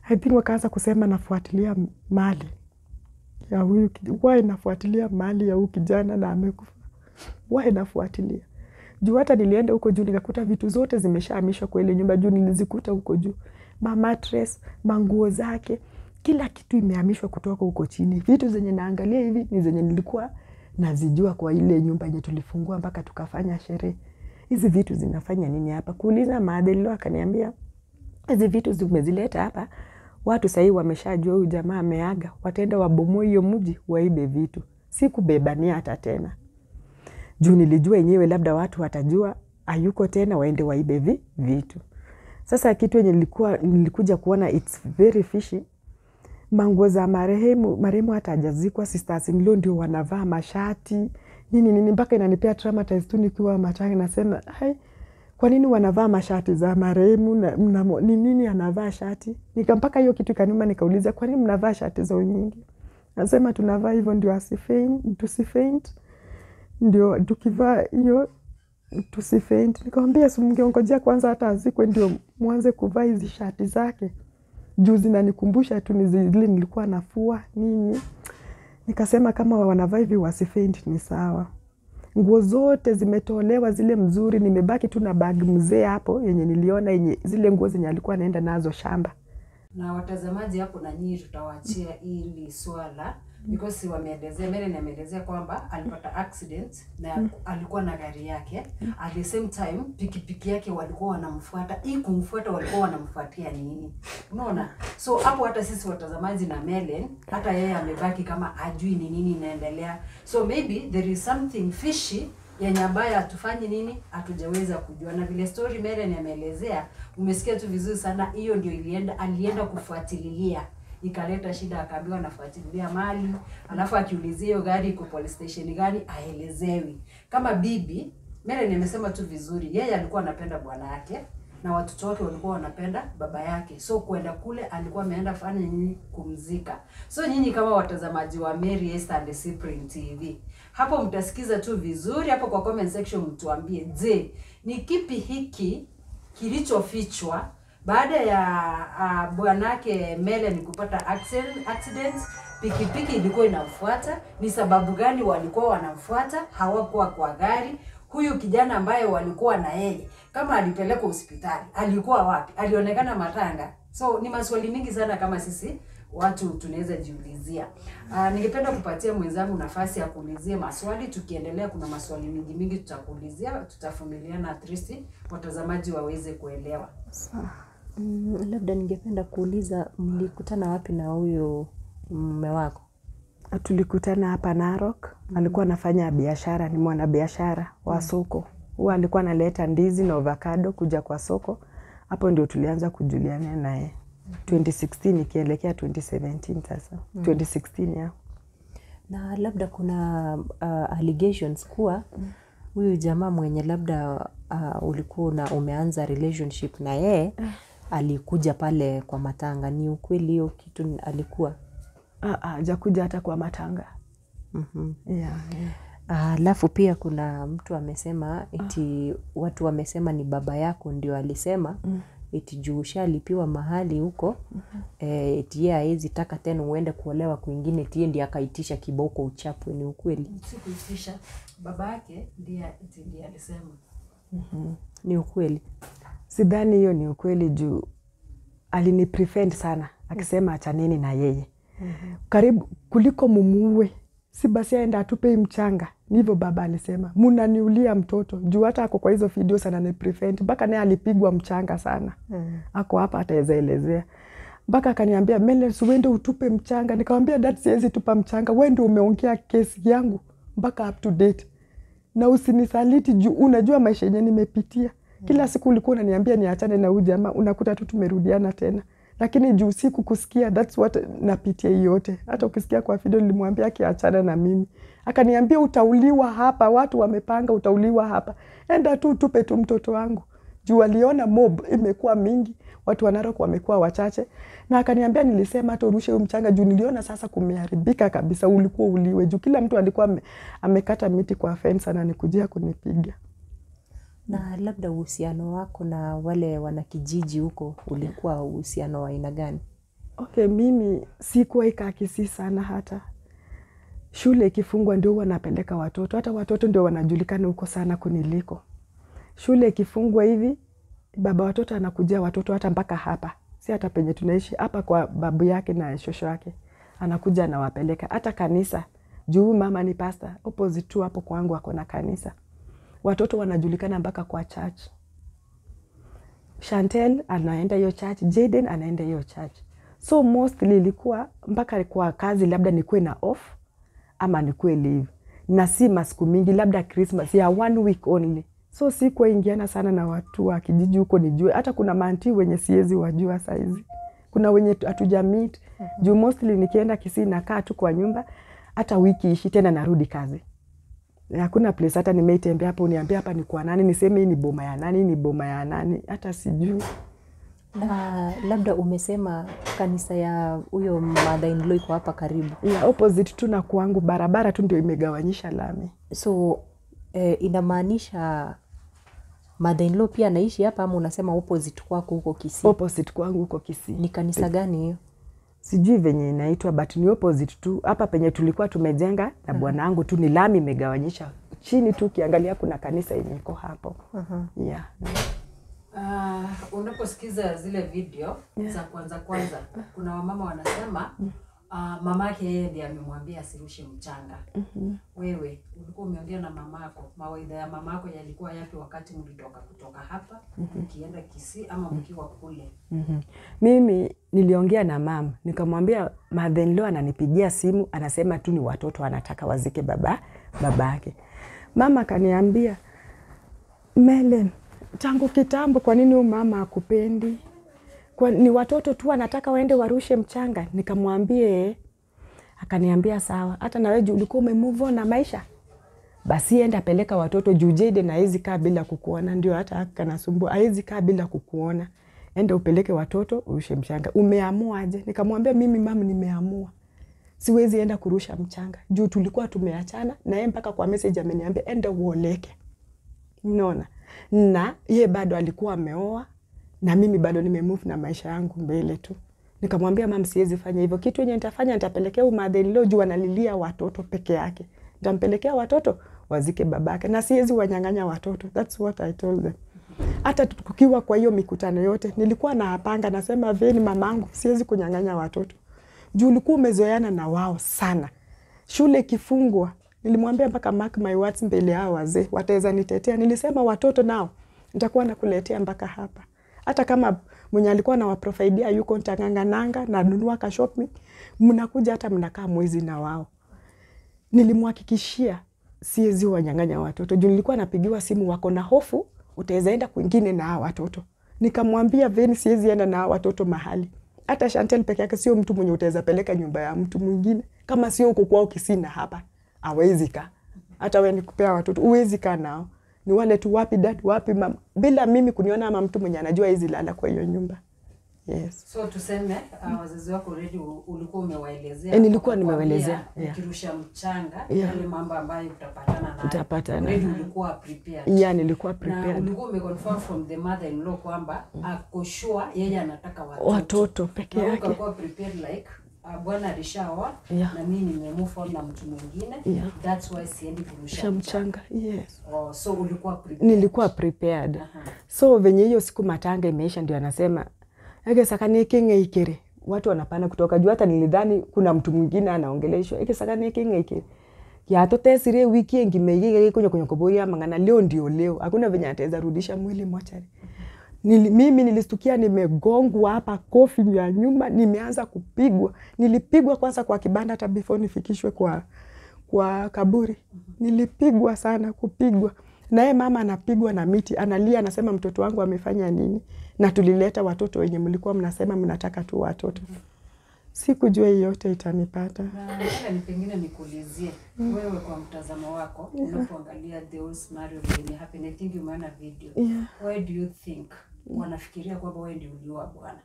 I think wakaanza kusema nafuatilia mali ya huyu, why nafuatilia mali ya huyu kijana na amekufa. Why nafuatilia? Juu hata nilienda huko juu nikakuta vitu zote zimeshahamishwa kwa ile nyumba, juu nilizikuta huko juu. Mattress, manguo zake, kila kitu imehamishwa kutoka huko chini. Vitu zenye naangalia hivi ni zenye nilikuwa nazijua kwa ile nyumba yenye tulifungua mpaka tukafanya sherehe. Hizi vitu zinafanya nini hapa? Kuuliza maadili akaniambia, hizi vitu zimezileta hapa, watu sahii wameshajua huyu jamaa ameaga, wataenda wabomoe hiyo mji waibe vitu. Sikubebania hata tena. Juu nilijua yenyewe labda watu watajua hayuko tena waende waibe vitu. Sasa kitu yenye nilikuja kuona it's very fishy. Manguo za marehemu hata hajazikwa, sisters in law ndio wanavaa mashati. Nini mpaka inanipea traumatized tu nikiwa matanga, nasema, "Hai, kwa nini wanavaa mashati za marehemu na nini anavaa shati?" Mpaka hiyo kitu kanuma nikauliza, "Kwa nini mnavaa shati za nyingi?" Nasema tunavaa hivyo ndio tusifaint. Ndio tukivaa hiyo tusifaint. Nikamwambia mngeongojea kwanza hata azikwe ndio mwanze kuvaa hizi shati zake. Juu zinanikumbusha tu ni zile nilikuwa nafua nini. Nikasema kama wanavaa hivi wasifaint ni sawa. Nguo zote zimetolewa zile mzuri, nimebaki tu na bag mzee hapo yenye niliona yenye zile nguo zenye alikuwa anaenda nazo shamba. Na watazamaji hapo na nyinyi tutawaachia hili swala because wameelezea, Mary ameelezea kwamba alipata accident na alikuwa na gari yake, at the same time pikipiki yake walikuwa wanamfuata. Kumfuata walikuwa wanamfuatia nini? Unaona? So hapo hata sisi watazamaji na Melen hata yeye amebaki kama ajui ni nini inaendelea. So maybe there is something fishy yenye ambayo atufanye nini hatujaweza kujua. Na vile story Meren ameelezea, umesikia tu vizuri sana. Hiyo ndio alienda kufuatilia, ikaleta shida, akaambiwa anafuatilia mali, alafu akiulizia hiyo gari iko police station gani aelezewi. Kama bibi Meren amesema tu vizuri, yeye alikuwa anapenda bwana yake na watoto wake walikuwa wanapenda baba yake. So kwenda kule alikuwa ameenda fanya nini? Kumzika. So nyinyi kama watazamaji wa Mary Esther and Cyprian TV, hapo mtasikiza tu vizuri, hapo kwa comment section mtuambie, je, ni kipi hiki kilichofichwa baada ya bwanake Melen kupata accident? Pikipiki ilikuwa inamfuata, ni sababu gani walikuwa wanamfuata? Hawakuwa kwa gari. Huyu kijana ambaye walikuwa na yeye, kama alipelekwa hospitali, alikuwa wapi? Alionekana matanga. So ni maswali mingi sana kama sisi watu tunaweza jiulizia. Ningependa kupatia mwenzangu nafasi ya kuulizia maswali. Tukiendelea kuna maswali mingi tutakuulizia, tutafumiliana at least watazamaji waweze kuelewa. Labda ningependa kuuliza, mlikutana wapi na huyo mume wako? Tulikutana hapa Narok. Alikuwa anafanya biashara, ni mwanabiashara wa soko. Huwa alikuwa analeta ndizi na avocado kuja kwa soko. Hapo ndio tulianza kujuliana naye. 2016 ikielekea 2017 sasa. 2016 ya. Na labda kuna allegations kuwa huyu jamaa mwenye labda ulikuwa na umeanza relationship na yeye alikuja pale kwa matanga. Ni ukweli hiyo kitu alikuwa? Hajakuja hata kwa matanga. Alafu pia kuna mtu amesema eti watu wamesema ni baba yako ndio alisema eti juu shalipiwa mahali huko, eti yeye haezi taka tena uende kuolewa kwingine, eti ndiye akaitisha kiboko uchapwe. Ni ukweli? Sikuitisha, baba yake ndiye alisema. Ni ukweli? Sidhani hiyo ni ukweli, juu aliniprevent sana akisema achaneni na yeye. Karibu kuliko mumuue si basi aenda atupe mchanga. Ndivyo baba alisema, mnaniulia mtoto. Juu hata ako kwa hizo video sana ni prevent. Mpaka naye alipigwa mchanga sana. Ako hapa ataweza elezea. Mpaka akaniambia, Meles uende utupe mchanga. Nikamwambia dad, siwezi tupa mchanga. Wewe ndio umeongea kesi yangu mpaka up to date. Na usinisaliti juu unajua maisha yenyewe nimepitia. Kila siku ulikuwa unaniambia niachane na huyu jamaa, unakuta tu tumerudiana tena. Lakini juu siku kusikia, that's what napitia yote. Hata ukisikia kwa video nilimwambia akiachana na mimi. Akaniambia utauliwa hapa, watu wamepanga utauliwa hapa. Enda tu tupe tu mtoto wangu. Juu aliona mob imekuwa mingi, watu wa Narok wamekuwa wachache. Na akaniambia nilisema hata urushe huyu mchanga juu niliona sasa kumeharibika kabisa, ulikuwa uliwe. Juu kila mtu alikuwa amekata miti kwa fence na nikujia kunipiga. Na labda uhusiano wako na wale wanakijiji huko ulikuwa uhusiano wa aina gani? Okay, mimi sikuwa ikaa Kisii sana hata. Shule ikifungwa ndio wanapeleka watoto. Hata watoto ndio wanajulikana huko sana kuniliko. Shule ikifungwa hivi, baba watoto anakujia watoto hata mpaka hapa. Si hata penye tunaishi hapa kwa babu yake na shosho yake. Anakuja anawapeleka. Hata kanisa, juu mama ni pastor, opposite tu hapo kwangu wako na kanisa. Watoto wanajulikana mpaka kwa church. Chantel anaenda hiyo church, Jaden anaenda hiyo church. So mostly ilikuwa mpaka kwa kazi labda nikuwe na off ama nikuwe leave. Na si masiku mingi, labda Christmas ya 1 week only. So sikuwa ingiana sana na watu wa kijiji huko nijue. Hata kuna manti wenye siezi wajua saizi. Kuna wenye hatuja meet. Juu mostly nikienda Kisii nakaa tu kwa nyumba. Hata wiki ishi tena narudi kazi. Hakuna place hata nimeitembea hapo uniambia hapa ni kwa nani, niseme hii ni boma ya nani, ni boma ya nani, hata sijui. Na labda umesema kanisa ya huyo mother-in-law iko hapa karibu. Ya opposite tu na kwangu, barabara tu ndio imegawanyisha lami. So inamaanisha mother-in-law pia anaishi hapa ama unasema opposite kwako huko Kisii? Opposite kwangu huko Kisii. Ni kanisa gani hiyo? Sijui venye inaitwa but ni opposite tu. Hapa penye tulikuwa tumejenga na bwanangu tu ni lami imegawanyisha. Chini tu kiangalia kuna kanisa yenye iko hapo. Yeah. Unaposikiza zile video za kwanza kuna wamama wanasema mamake yeye ndiye amemwambia asirushe mchanga. Wewe ulikuwa umeongea na mamako, mawaidha ya mamako yalikuwa yapi wakati kutoka hapa ukienda Kisii ama mkiwa kule? Mimi niliongea na mama, nikamwambia mother-in-law ananipigia simu, anasema tu ni watoto anataka wazike babake. Mama kaniambia, Melen, tangu kitambo kwa nini mama hakupendi? Ni watoto tu anataka waende warushe mchanga. Nikamwambie, akaniambia sawa. Hata na wewe ulikuwa umemove on na maisha. Basi enda peleka watoto juu Jaden na hizi kaa bila kukuona. Ndio hata akanasumbua, hizi kaa bila kukuona. Enda upeleke watoto urushe mchanga. Umeamua aje? Nikamwambia mimi mama nimeamua. Siwezi enda kurusha mchanga. Juu tulikuwa tumeachana na yeye mpaka kwa message ameniambia enda uoleke. Unaona? Na yeye bado alikuwa ameoa. Na mimi bado nimemove na maisha yangu mbele tu. Nikamwambia mama siwezi fanya hivyo. Kitu yenye nitafanya nitapelekea mother-in-law juu analilia watoto peke yake. Nitampelekea watoto wazike babake na siwezi wanyang'anya watoto. That's what I told them. Hata tukiwa kwa hiyo mikutano yote nilikuwa napanga nasema veni mamangu siwezi kunyang'anya watoto. Juu ulikuwa umezoeana na wao sana. Shule kifungwa nilimwambia mpaka mark my words mbele yao wazee wataweza nitetea. Nilisema watoto nao nitakuwa nakuletea mpaka hapa. Hata kama mwenye alikuwa na waprofidia yuko nitang'ang'ananga na nunua ka shopping, mnakuja hata mnakaa mwezi na wao. Nilimhakikishia siwezi wanyang'anya watoto. Juu nilikuwa napigiwa simu wako na hofu utaweza enda kwingine na hao watoto. Nikamwambia veni siwezi enda na hao watoto mahali. Hata Chantel peke yake sio mtu mwenye utaweza peleka nyumba ya mtu mwingine. Kama sio huko kwao Kisii na hapa, hawezi kaa. Hata wewe nikupea watoto, huwezi kaa nao. Ni wale tu wapi dad, wapi mama. Bila mimi kuniona ama mtu mwenye anajua hizi lala kwa hiyo nyumba. Yes. So tuseme wazazi wako already ulikuwa umewaelezea. Nilikuwa nimewaelezea. Ukirusha mchanga yale mambo ambayo utapatana nayo. Utapatana. Already ulikuwa prepared. Yeah, nilikuwa prepared. Na ulikuwa umeconfirm from the mother-in-law kwamba ako sure yeye anataka watoto. Watoto peke yake. Ulikuwa prepared like bwana alishaoa na mimi nimemove on na mtu mwingine. That's why siendi kurusha mchanga. Yes. So ulikuwa prepared. Nilikuwa prepared. So venye hiyo siku matanga imeisha ndio anasema ege sakani kinge ikere watu wanapana kutoka juu. Hata nilidhani kuna mtu mwingine anaongeleshwa ikisakane kingeke ya tote sire wiki ngimege kwenye koboria mangana leo ndio leo, hakuna venye ataweza rudisha mwili mochari. Mimi nilistukia nimegongwa hapa, kofi ya nyuma, nimeanza kupigwa. Nilipigwa kwanza kwa kibanda hata before nifikishwe kwa kaburi. Nilipigwa sana, kupigwa. Naye mama anapigwa na miti, analia, anasema mtoto wangu amefanya nini? Na tulileta watoto wenye mlikuwa mnasema mnataka tu watoto. Sikujua yote itanipata. Na ni pengine nikuulizie wewe kwa mtazamo wako unapoangalia the whole scenario that happened. I think you meant video. Yeah. Why do you think wanafikiria kwamba wewe ndio uliua bwana?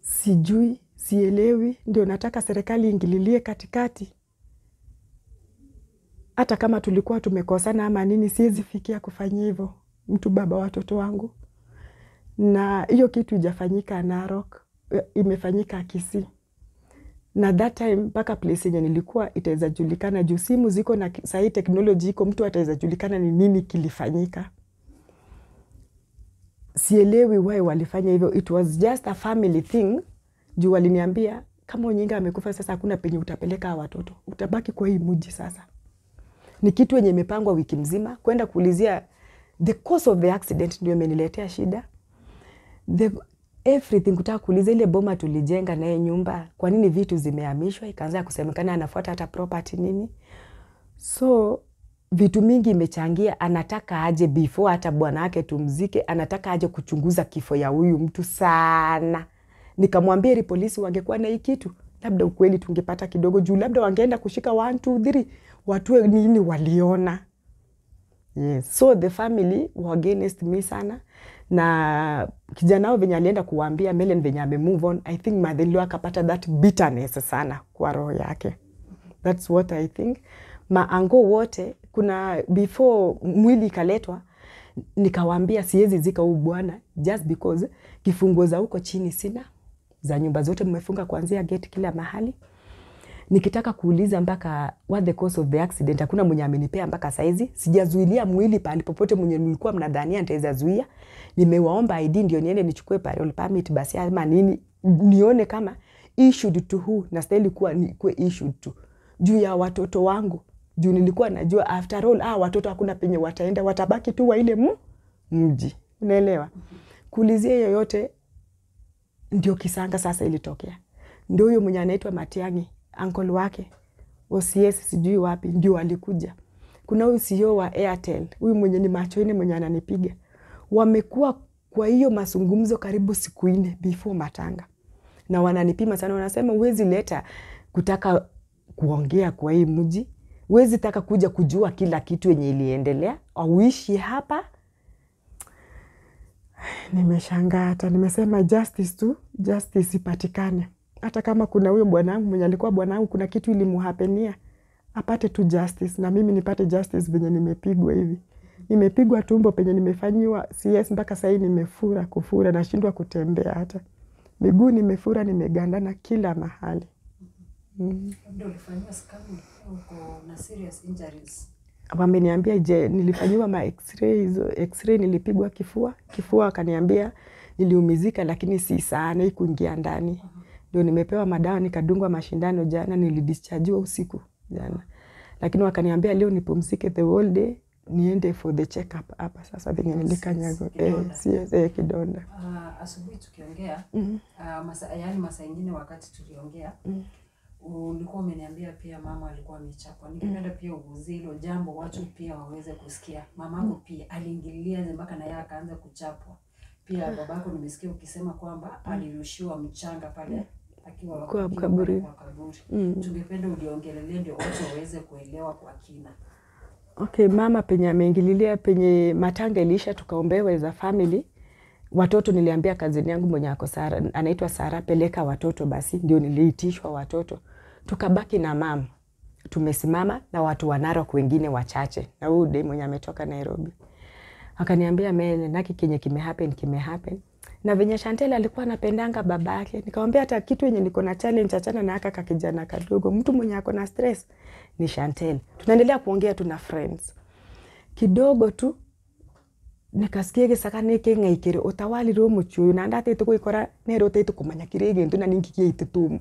Sijui, sielewi, ndio nataka serikali ingililie katikati. Hata kama tulikuwa tumekosana ama nini, siwezi fikia kufanya hivyo mtu baba watoto wangu. Na hiyo kitu ijafanyika Narok, imefanyika Kisii. Na that time mpaka place yenye nilikuwa itaweza julikana juu simu ziko na sahi technology iko, mtu ataweza julikana ni nini kilifanyika. Sielewi why walifanya hivyo. It was just a family thing. Juu waliniambia kama Onyinga amekufa sasa hakuna penye utapeleka watoto. Utabaki kwa hii mji sasa. Ni kitu yenye imepangwa wiki mzima. Kwenda kuulizia the cause of the accident ndio imeniletea shida. Everything kutaka kuuliza ile boma tulijenga naye nyumba, kwa nini vitu zimehamishwa, ikaanza kusemekana anafuata hata property nini. So vitu mingi imechangia, anataka aje before hata bwana wake tumzike, anataka aje kuchunguza kifo ya huyu mtu sana. Nikamwambia ili polisi wangekuwa na hii kitu, labda ukweli tungepata kidogo juu, labda wangeenda kushika 1 2 3 watu nini waliona. Yes, so the family were against me sana. Na kijana wao venye alienda kuwaambia Melen venye ame move on, I think madhili akapata that bitterness sana kwa roho yake. That's what I think. Maango wote, kuna before mwili ikaletwa, nikawaambia siwezi zika huyu bwana just because kifungo za huko chini sina, za nyumba zote mmefunga kuanzia gate kila mahali. Nikitaka kuuliza mpaka what the cause of the accident, hakuna mwenye amenipea mpaka saizi. Sijazuilia mwili pale popote mwenye mlikuwa mnadhania nitaweza zuia. Nimewaomba ID ndio niende nichukue parole permit basi ama nini, nione kama issued to who na stahili kuwa issued to. Juu ya watoto wangu. Juu nilikuwa najua after all watoto hakuna penye wataenda, watabaki tu wa ile mji. Unaelewa? Kuulizia yoyote ndio kisanga sasa ilitokea. Ndio huyo mwenye anaitwa Matiang'i, uncle wake OCS sijui wapi ndio alikuja. Kuna huyu CEO wa Airtel, huyu mwenye ni macho ine mwenye ananipiga. Wamekuwa kwa hiyo mazungumzo karibu siku 4 before matanga. Na wananipima sana, wanasema huwezi leta kutaka kuongea kwa hii mji. Huwezi taka kuja kujua kila kitu yenye iliendelea. Auishi hapa. Nimeshangaa hata nimesema justice ipatikane. Hata kama kuna huyo bwanangu mwenye alikuwa bwanangu kuna kitu ilimuhapenia, apate tu justice na mimi nipate justice venye nimepigwa hivi. Nimepigwa tumbo penye nimefanyiwa CS mpaka sasa nimefura kufura, nashindwa kutembea hata. Miguu nimefura, nimegandana kila mahali. Ndio ulifanywa scan uko na serious injuries. Wameniambia je nilifanyiwa ma x-ray nilipigwa kifua akaniambia niliumizika lakini si sana ikuingia ndani. Ndio nimepewa madawa nikadungwa mashindano jana, nilidischargewa usiku jana. Lakini wakaniambia leo nipumzike the whole day niende for the check up hapa sasa venye nilikanyago kidonda. Asubuhi tukiongea masaa ingine wakati tuliongea ulikuwa umeniambia pia mama alikuwa amechapwa. Ningependa pia uguzie hilo jambo watu pia waweze kusikia. Mamako pia aliingililia mpaka na yeye akaanza kuchapwa. Pia babako nimesikia ukisema kwamba alirushiwa mchanga pale akiwa kwa kaburi. Tungependa uliongelelea ndio watu waweze kuelewa kwa kina. Okay, mama penye ameingililia penye matanga ilisha tukaombewa as a family. Watoto niliambia kazini yangu mwenye ako Sara, anaitwa Sara, peleka watoto basi, ndio niliitishwa watoto. Tukabaki na mama. Tumesimama na watu wa Narok wengine wachache. Na huyu demu mwenye ametoka Nairobi. Akaniambia Mele naki kenye kimehappen. Na venye Chantel alikuwa anapendanga babake. Nikamwambia hata kitu yenye niko na challenge achana na haka kakijana kadogo. Mtu mwenye ako na stress ni Chantel. Tunaendelea kuongea tu na friends. Kidogo tu nikasikia gisaka niki ng'aikire utawalire umuchi uyu na ndatete gwikora nero utete kumanya kiri gintu na ningikie itutumu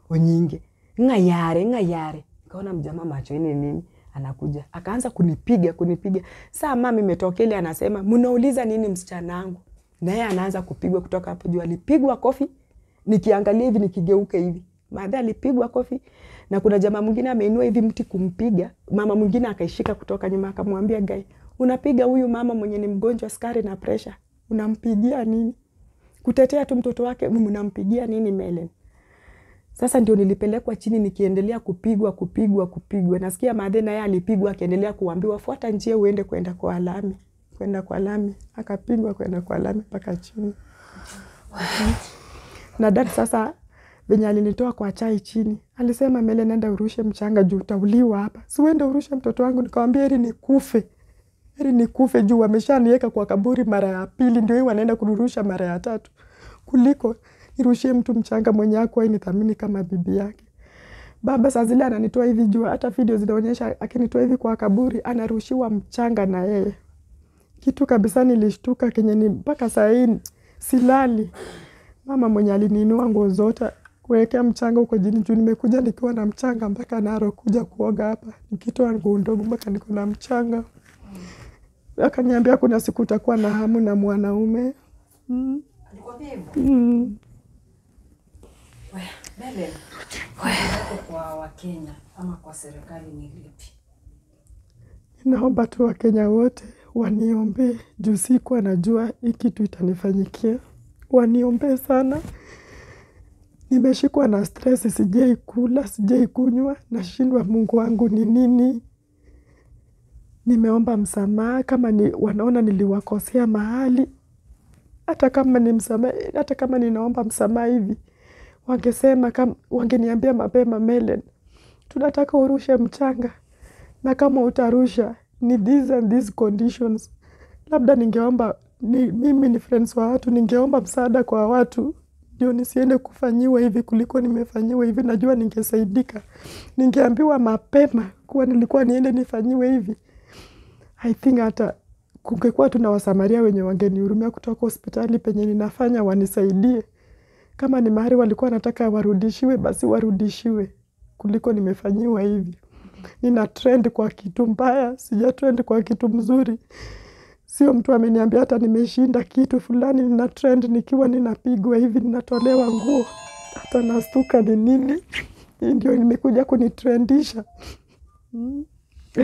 onyinge ng'ayare kaona mjama macho ini nini anakuja akaanza kunipiga. Saa mama imetokea ile anasema mnauliza nini msichana wangu, na yeye anaanza kupigwa kutoka hapo juu. Alipigwa kofi, nikiangalia hivi nikigeuka hivi madha alipigwa kofi, na kuna jamaa mwingine ameinua hivi mti kumpiga. Mama mwingine akaishika kutoka nyuma akamwambia Gai, unapiga huyu mama mwenye ni mgonjwa sukari na pressure, unampigia nini? Kutetea tu mtoto wake mnampigia nini Melen? Sasa ndio nilipelekwa chini nikiendelea kupigwa. Nasikia madhe naye alipigwa akiendelea kuambiwa fuata njia uende kwenda kwa lami. Akapigwa kwenda kwa lami mpaka chini. Na dad sasa venye alinitoa kwa chai chini, alisema Melen, nenda urushe mchanga juu utauliwa hapa. Si uende urushe mtoto wangu. Nikamwambia heri nikufe juu wameshaniweka kwa kaburi mara ya pili, ndio wanaenda kunirusha mara ya 3 kuliko nirushie mtu mchanga mwenye hakuwa nithamini kama bibi yake. Baba saa zile ananitoa hivi juu, hata video zinaonyesha akinitoa hivi kwa kaburi anarushiwa mchanga na yeye. Kitu kabisa nilishtuka kenye ni mpaka saa hii silali. Mama mwenye aliniinua nguo zote kuwekea mchanga huko jini juu nimekuja nikiwa na mchanga mpaka Narok kuja kuoga hapa. Nikitoa nguo ndogo mpaka niko na mchanga. Akaniambia kuna siku utakuwa na hamu na mwanaume. Alikwambia hivyo? Melen, kwa Wakenya ama kwa serikali ni lipi? Naomba tu Wakenya wote waniombe juu sikuwa najua hii kitu itanifanyikia. Waniombe sana. Nimeshikwa na stress, sijai kula, sijai kunywa, nashindwa Mungu wangu ni nini. Nimeomba msamaha kama wanaona niliwakosea mahali. Hata kama ninaomba msamaha hivi, wangesema wangeniambia mapema Melen, tunataka urushe mchanga. Na kama utarusha ni these and these conditions. Labda ningeomba mimi ni friends wa watu, ningeomba msaada kwa watu ndio nisiende kufanyiwa hivi kuliko nimefanyiwa hivi. Najua ningesaidika. Ningeambiwa mapema kuwa nilikuwa niende nifanyiwe hivi. I think hata kungekuwa tuna wasamaria wenye wangenihurumia kutoka hospitali penye ninafanya wanisaidie. Kama ni mahali walikuwa nataka warudishiwe basi warudishiwe kuliko nimefanyiwa hivi. Nina trend kwa kitu mbaya, sija trend kwa kitu mzuri. Sio mtu ameniambia hata nimeshinda kitu fulani, nina trend nikiwa ninapigwa hivi, ninatolewa nguo. Hata nastuka ni nini? Ndio nimekuja kunitrendisha.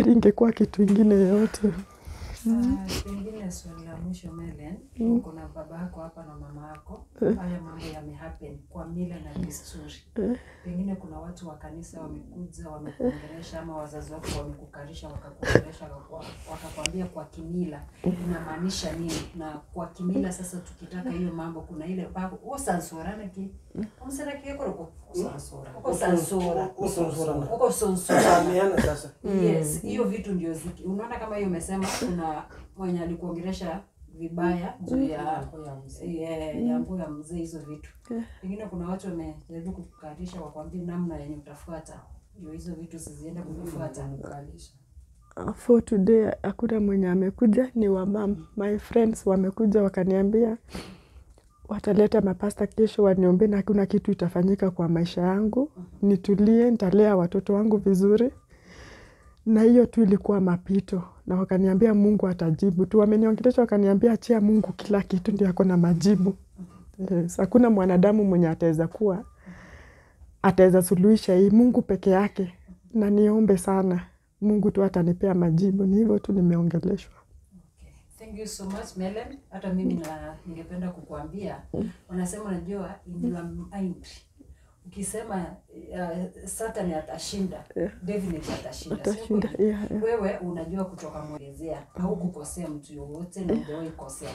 Ingekuwa kitu ingine yote. Pengine swali la mwisho Melen, kuna baba yako hapa na mama yako, haya mambo yamehappen kwa mila na desturi. Pengine kuna watu wa kanisa wamekuja wamekuongelesha ama wazazi wako wamekukarisha wakakuongelesha wakakwambia kwa kimila inamaanisha nini, na kwa kimila sasa tukitaka hiyo mambo kuna ile bako osansorana ki omsera kiyeko sansora ameana sasa. Yes, hiyo vitu ndio unaona kama hiyo umesema kuna mwenye alikuongelesha vibaya juu ya nguo ya mzee, hizo vitu. Pengine kuna watu wamejaribu kukukarisha wakwambia namna yenye utafuata ndio hizo vitu sizienda kukufuata kukalisha. For today hakuna mwenye amekuja, ni wa mom. My friends wamekuja wakaniambia wataleta mapasta kesho waniombe na hakuna kitu itafanyika kwa maisha yangu. Nitulie, nitalea watoto wangu vizuri. Na hiyo tu ilikuwa mapito. Na wakaniambia Mungu atajibu. Tu wameniongelesha wakaniambia achia Mungu kila kitu ndio ako na majibu. Hakuna mwanadamu mwenye ataweza suluhisha hii, Mungu peke yake. Na niombe sana Mungu tu atanipea majibu. Ni hivyo tu nimeongeleshwa. Thank you so much Melen. Hata mimi ningependa kukuambia, wanasema unajua in your mind ukisema Satan atashinda, definitely atashinda. Yeah. Wewe unajua kutoka mwelezea au kukosea mtu yoyote na hujawahi kosea.